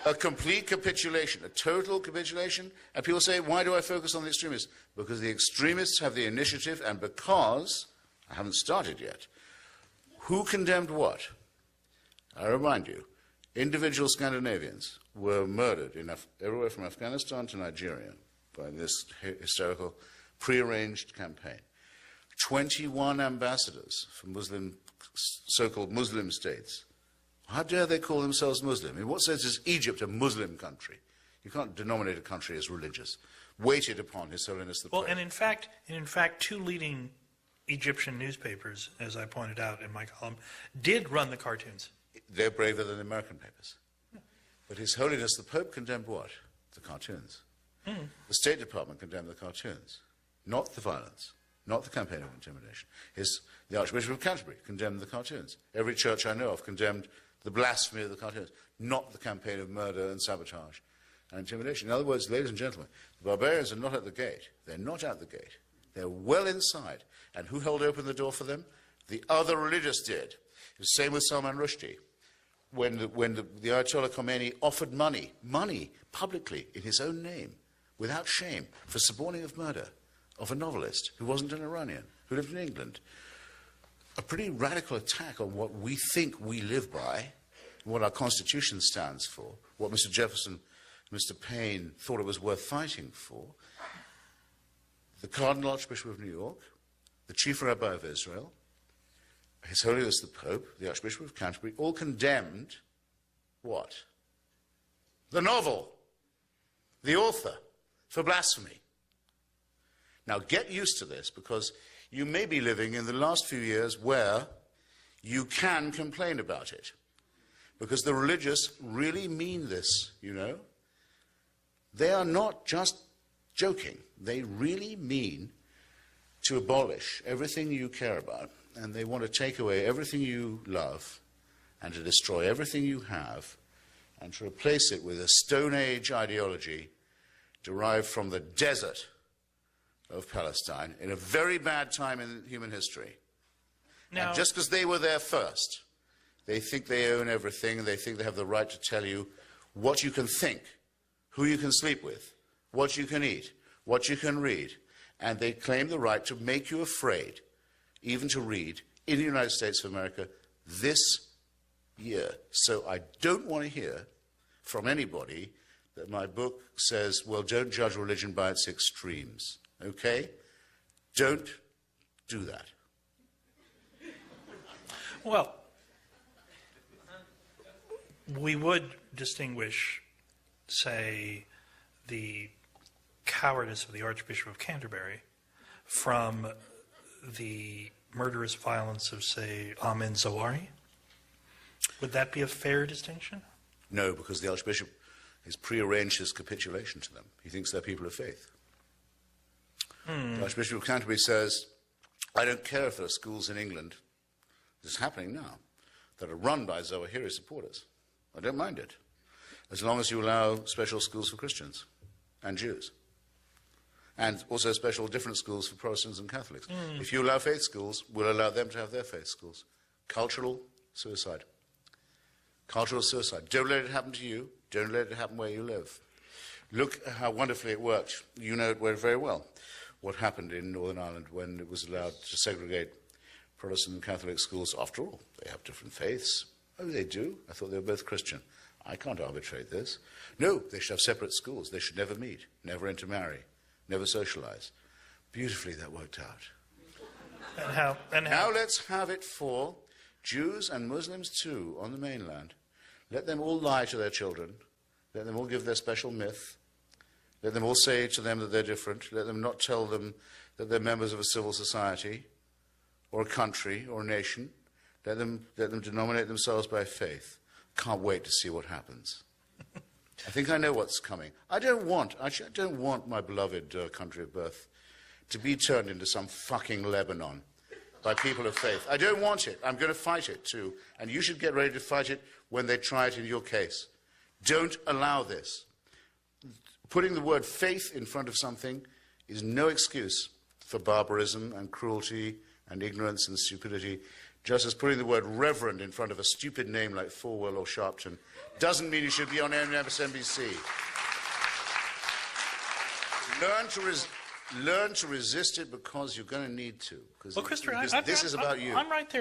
A complete capitulation, a total capitulation. And people say, why do I focus on the extremists? Because the extremists have the initiative, and because, I haven't started yet, who condemned what? I remind you, individual Scandinavians were murdered everywhere from Afghanistan to Nigeria by this hysterical, prearranged campaign. 21 ambassadors from so-called Muslim states. How dare they call themselves Muslim? In what sense is Egypt a Muslim country? You can't denominate a country as religious. Waited upon His Holiness the Pope. Well, and in fact, two leading Egyptian newspapers, as I pointed out in my column, did run the cartoons. They're braver than the American papers. But His Holiness the Pope condemned what? The cartoons. The State Department condemned the cartoons, not the violence, not the campaign of intimidation. The Archbishop of Canterbury condemned the cartoons. Every church I know of condemned the blasphemy of the cartoons, not the campaign of murder and sabotage and intimidation. In other words, ladies and gentlemen, the barbarians are not at the gate. They're not at the gate. They're well inside. And who held open the door for them? The other religious did. The same with Salman Rushdie. When the Ayatollah Khomeini offered money publicly in his own name, without shame, for suborning of murder of a novelist who wasn't an Iranian, who lived in England. A pretty radical attack on what we think we live by, what our Constitution stands for, what Mr. Jefferson, Mr. Paine thought it was worth fighting for. The Cardinal Archbishop of New York, the Chief Rabbi of Israel, His Holiness the Pope, the Archbishop of Canterbury, all condemned what? The novel, the author, for blasphemy. Now get used to this, because you may be living in the last few years where you can complain about it. Because the religious really mean this, you know. They are not just joking. They really mean to abolish everything you care about, and they want to take away everything you love and to destroy everything you have and to replace it with a Stone Age ideology derived from the desert of Palestine in a very bad time in human history. Now, and just because they were there first, they think they own everything, and they think they have the right to tell you what you can think, who you can sleep with, what you can eat, what you can read, and they claim the right to make you afraid, even to read, in the United States of America this year. So I don't want to hear from anybody that my book says, well, don't judge religion by its extremes. Okay? Don't do that. Well, we would distinguish, say, the cowardice of the Archbishop of Canterbury from the murderous violence of, say, Ahmed Zawahiri. Would that be a fair distinction? No, because the Archbishop has prearranged his capitulation to them. He thinks they're people of faith. The Archbishop of Canterbury says, I don't care if there are schools in England, this is happening now, that are run by Zawahiri supporters. I don't mind it, as long as you allow special schools for Christians and Jews, and also special different schools for Protestants and Catholics. If you allow faith schools, we'll allow them to have their faith schools. Cultural suicide. Cultural suicide. Don't let it happen to you. Don't let it happen where you live. Look how wonderfully it worked. You know it very well. What happened in Northern Ireland when it was allowed to segregate Protestant and Catholic schools. After all, they have different faiths. Oh, they do? I thought they were both Christian. I can't arbitrate this. No, they should have separate schools. They should never meet, never intermarry, never socialize. Beautifully that worked out. And how? Now let's have it for Jews and Muslims too on the mainland. Let them all lie to their children. Let them all give their special myth. Let them all say to them that they're different. Let them not tell them that they're members of a civil society or a country or a nation. Let them denominate themselves by faith. Can't wait to see what happens. I think I know what's coming. I don't want my beloved country of birth to be turned into some fucking Lebanon by people of faith. I don't want it. I'm going to fight it too. And you should get ready to fight it when they try it in your case. Don't allow this. Putting the word faith in front of something is no excuse for barbarism and cruelty and ignorance and stupidity. Just as putting the word reverend in front of a stupid name like Falwell or Sharpton doesn't mean you should be on MSNBC. Learn to resist it because you're going to need to. Well, Christopher, This is about you. I'm right there.